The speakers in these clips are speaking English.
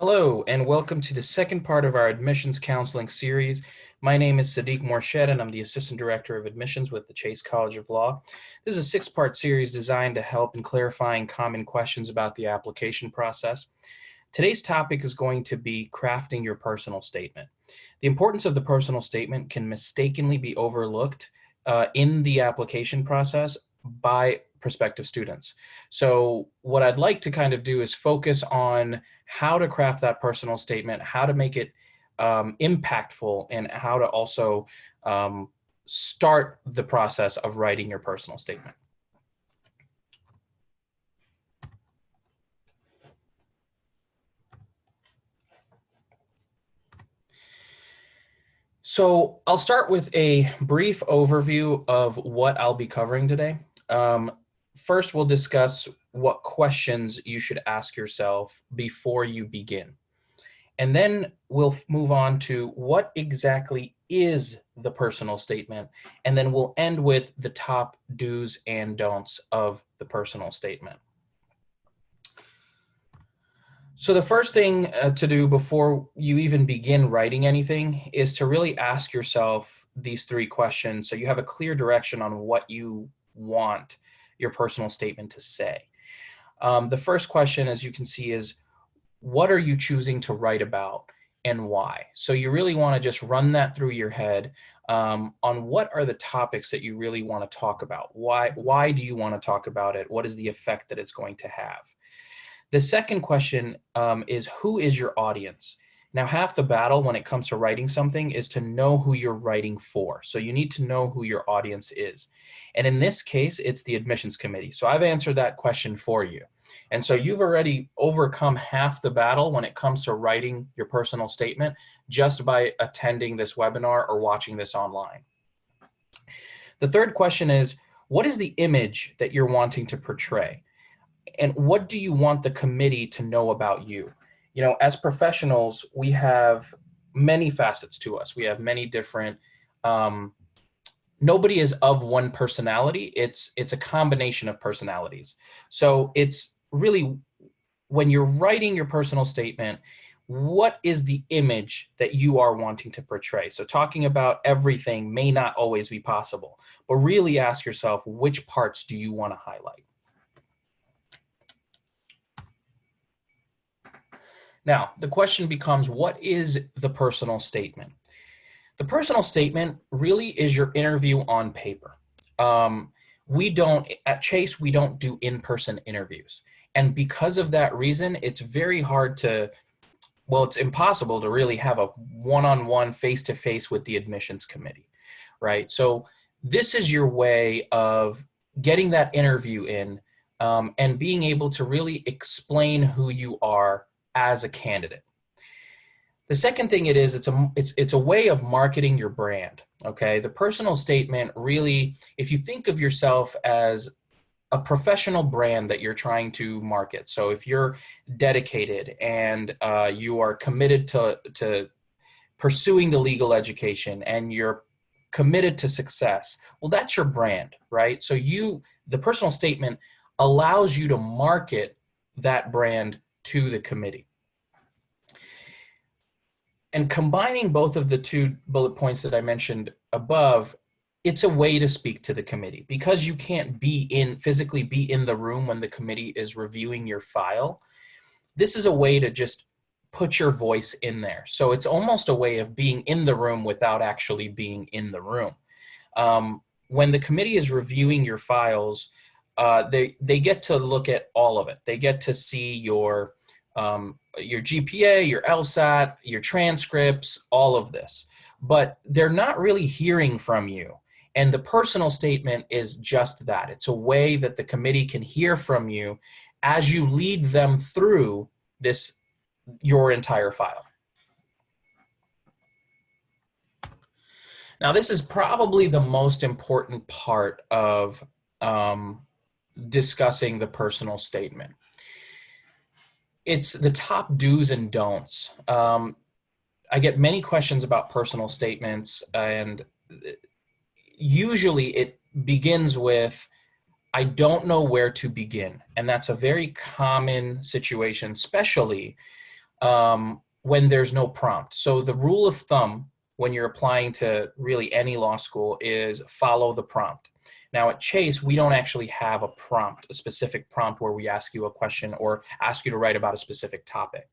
Hello, and welcome to the second part of our admissions counseling series. My name is Sadiq Morshed, and I'm the Assistant Director of Admissions with the Chase College of Law. This is a six-part series designed to help in clarifying common questions about the application process. Today's topic is going to be crafting your personal statement. The importance of the personal statement can mistakenly be overlooked in the application process by prospective students. So what I'd like to kind of do is focus on how to craft that personal statement, how to make it impactful, and how to also start the process of writing your personal statement. So I'll start with a brief overview of what I'll be covering today. First, we'll discuss what questions you should ask yourself before you begin. And then we'll move on to what exactly is the personal statement. And then we'll end with the top do's and don'ts of the personal statement. So the first thing to do before you even begin writing anything is to really ask yourself these three questions so you have a clear direction on what you want your personal statement to say. The first question, as you can see, is what are you choosing to write about and why? So you really want to just run that through your head on what are the topics that you really want to talk about? Why do you want to talk about it? What is the effect that it's going to have? The second question is who is your audience? Now, half the battle when it comes to writing something is to know who you're writing for. So you need to know who your audience is. And in this case, it's the admissions committee. So I've answered that question for you. And so you've already overcome half the battle when it comes to writing your personal statement just by attending this webinar or watching this online. The third question is, what is the image that you're wanting to portray? And what do you want the committee to know about you? You know, as professionals, we have many facets to us. We have many different, nobody is of one personality. It's a combination of personalities. So it's really, when you're writing your personal statement, what is the image that you are wanting to portray? So talking about everything may not always be possible, but really ask yourself, which parts do you want to highlight? Now, the question becomes, what is the personal statement? The personal statement really is your interview on paper. At Chase, we don't do in-person interviews. And because of that reason, it's very hard to, well, it's impossible to really have a one-on-one face-to-face with the admissions committee, right? So this is your way of getting that interview in and being able to really explain who you are as a candidate. The second thing it's a way of marketing your brand, okay? The personal statement really, if you think of yourself as a professional brand that you're trying to market, so if you're dedicated and you are committed to pursuing the legal education and you're committed to success, well, that's your brand, right? So the personal statement allows you to market that brand to the committee. And combining both of the two bullet points that I mentioned above, it's a way to speak to the committee because you can't physically be in the room when the committee is reviewing your file. This is a way to just put your voice in there. So it's almost a way of being in the room without actually being in the room. When the committee is reviewing your files, they get to look at all of it. They get to see your GPA, your LSAT, your transcripts, all of this. But they're not really hearing from you. And the personal statement is just that. It's a way that the committee can hear from you as you lead them through your entire file. Now, this is probably the most important part of discussing the personal statement. It's the top do's and don'ts. I get many questions about personal statements, and usually it begins with, I don't know where to begin. And that's a very common situation, especially when there's no prompt. So the rule of thumb when you're applying to really any law school is follow the prompt. Now at Chase, we don't actually have a prompt, a specific prompt where we ask you a question or ask you to write about a specific topic.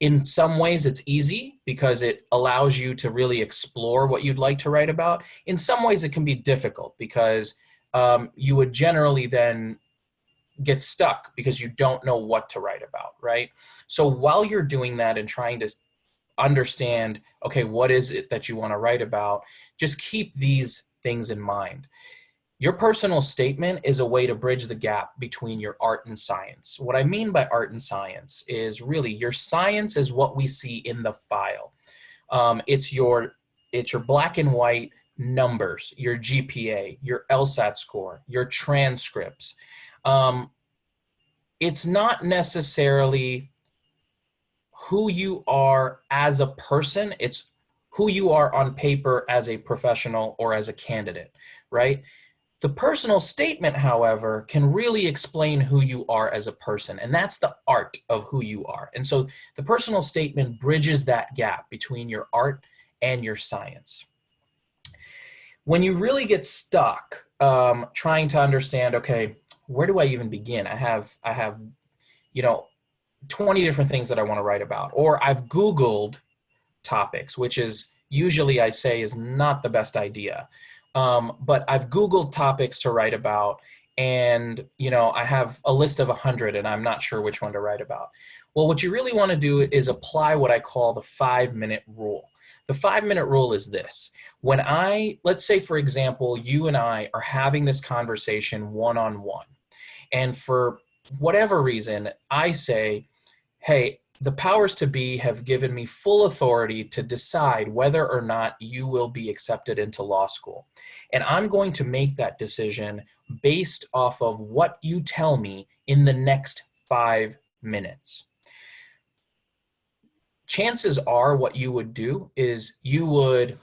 In some ways, it's easy because it allows you to really explore what you'd like to write about. In some ways, it can be difficult because you would generally then get stuck because you don't know what to write about, right? So while you're doing that and trying to understand, okay, what is it that you want to write about, just keep these things in mind. Your personal statement is a way to bridge the gap between your art and science. What I mean by art and science is really your science is what we see in the file. It's your black and white numbers, your GPA, your LSAT score, your transcripts. Um, it's not necessarily who you are as a person. It's who you are on paper as a professional or as a candidate, right? The personal statement, however, can really explain who you are as a person, and that's the art of who you are. And so the personal statement bridges that gap between your art and your science. When you really get stuck trying to understand, okay, where do I even begin? I have, you know, 20 different things that I want to write about, or I've Googled topics, which is usually I say is not the best idea. But I've Googled topics to write about, and I have a list of 100 and I'm not sure which one to write about. Well, what you really want to do is apply what I call the 5-minute rule. The 5-minute rule is this. Let's say, for example, you and I are having this conversation one-on-one, and for whatever reason, I say, hey, the powers to be have given me full authority to decide whether or not you will be accepted into law school. And I'm going to make that decision based off of what you tell me in the next 5 minutes. Chances are what you would do is you would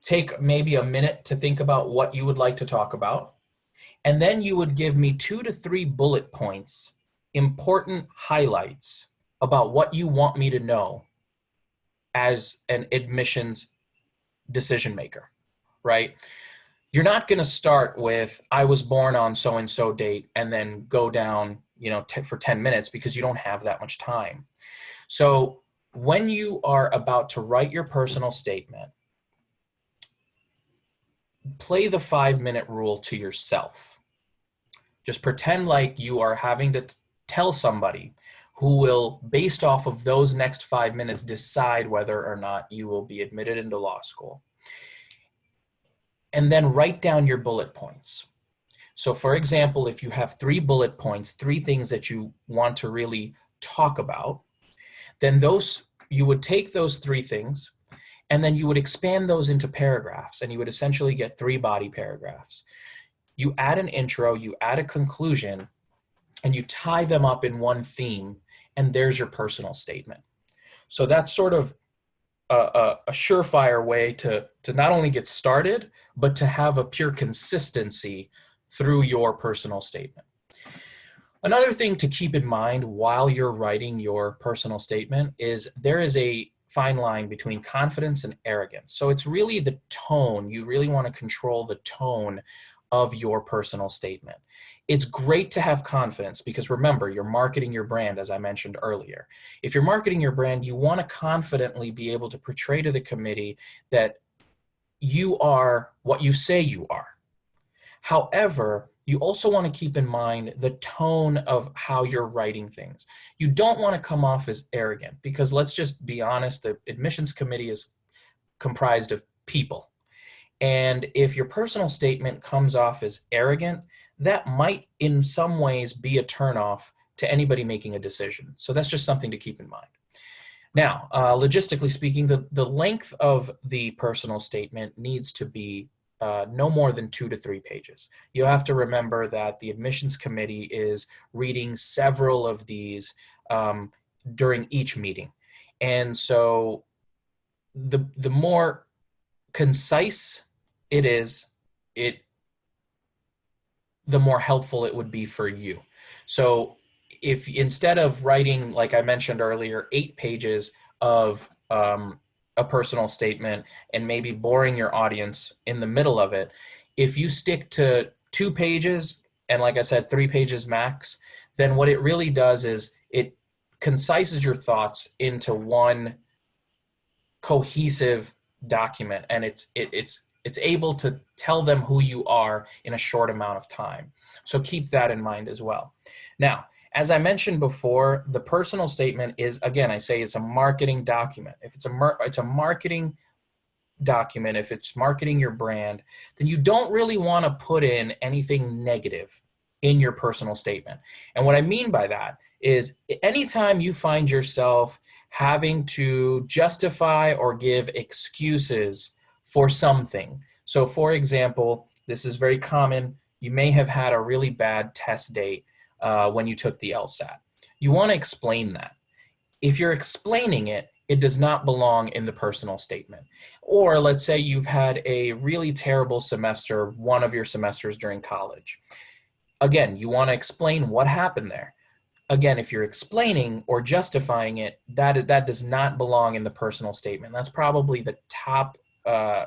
take maybe a minute to think about what you would like to talk about. And then you would give me 2 to 3 bullet points, important highlights about what you want me to know as an admissions decision maker, right? You're not going to start with, I was born on so-and-so date, and then go down, for 10 minutes because you don't have that much time. So when you are about to write your personal statement, play the 5-minute rule to yourself. Just pretend like you are having to tell somebody who will, based off of those next 5 minutes, decide whether or not you will be admitted into law school. And then write down your bullet points. So for example, if you have 3 bullet points, 3 things that you want to really talk about, then you would take those 3 things and then you would expand those into paragraphs, and you would essentially get 3 body paragraphs. You add an intro, you add a conclusion, and you tie them up in one theme, and there's your personal statement. So that's sort of a surefire way to not only get started, but to have a pure consistency through your personal statement. Another thing to keep in mind while you're writing your personal statement is there is a fine line between confidence and arrogance. So it's really the tone. You really want to control the tone of your personal statement. It's great to have confidence because remember, you're marketing your brand, as I mentioned earlier. If you're marketing your brand, you want to confidently be able to portray to the committee that you are what you say you are. However, you also want to keep in mind the tone of how you're writing things. You don't want to come off as arrogant because let's just be honest, the admissions committee is comprised of people. And if your personal statement comes off as arrogant, that might in some ways be a turnoff to anybody making a decision. So that's just something to keep in mind. Now, logistically speaking, the length of the personal statement needs to be no more than 2 to 3 pages. You have to remember that the admissions committee is reading several of these during each meeting. And so the more concise it is, the more helpful it would be for you. So if instead of writing, like I mentioned earlier, 8 pages of a personal statement and maybe boring your audience in the middle of it, if you stick to 2 pages and, like I said, 3 pages max, then what it really does is it concises your thoughts into one cohesive document, and it's able to tell them who you are in a short amount of time. So keep that in mind as well. Now, as I mentioned before, the personal statement is, again, I say it's a marketing document. If it's a marketing document, if it's marketing your brand, then you don't really want to put in anything negative in your personal statement. And what I mean by that is anytime you find yourself having to justify or give excuses for something. So, for example, this is very common. You may have had a really bad test date when you took the LSAT. You want to explain that. If you're explaining it, it does not belong in the personal statement. Or let's say you've had a really terrible semester, one of your semesters during college. Again, you want to explain what happened there. Again, if you're explaining or justifying it, that does not belong in the personal statement. That's probably the top uh,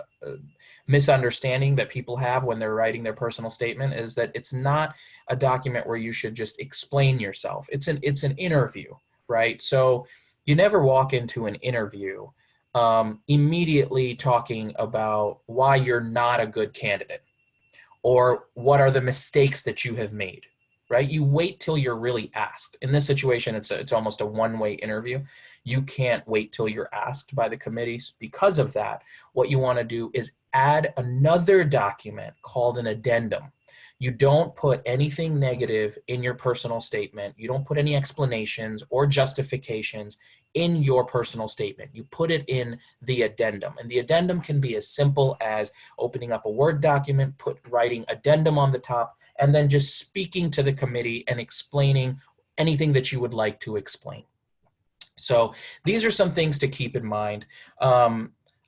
misunderstanding that people have when they're writing their personal statement, is that it's not a document where you should just explain yourself. It's an interview, right? So you never walk into an interview immediately talking about why you're not a good candidate or what are the mistakes that you have made, right? You wait till you're really asked. In this situation, it's almost a one-way interview. You can't wait till you're asked by the committees. Because of that, what you want to do is add another document called an addendum. You don't put anything negative in your personal statement. You don't put any explanations or justifications in your personal statement. You put it in the addendum. And the addendum can be as simple as opening up a Word document, writing addendum on the top, and then just speaking to the committee and explaining anything that you would like to explain. So these are some things to keep in mind.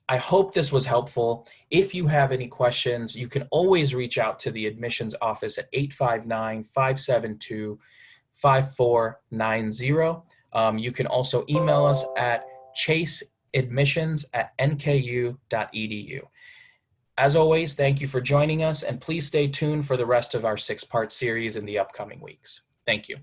I hope this was helpful. If you have any questions, you can always reach out to the admissions office at 859-572-5490. You can also email us at chaseadmissions@nku.edu. As always, thank you for joining us, and please stay tuned for the rest of our 6-part series in the upcoming weeks. Thank you.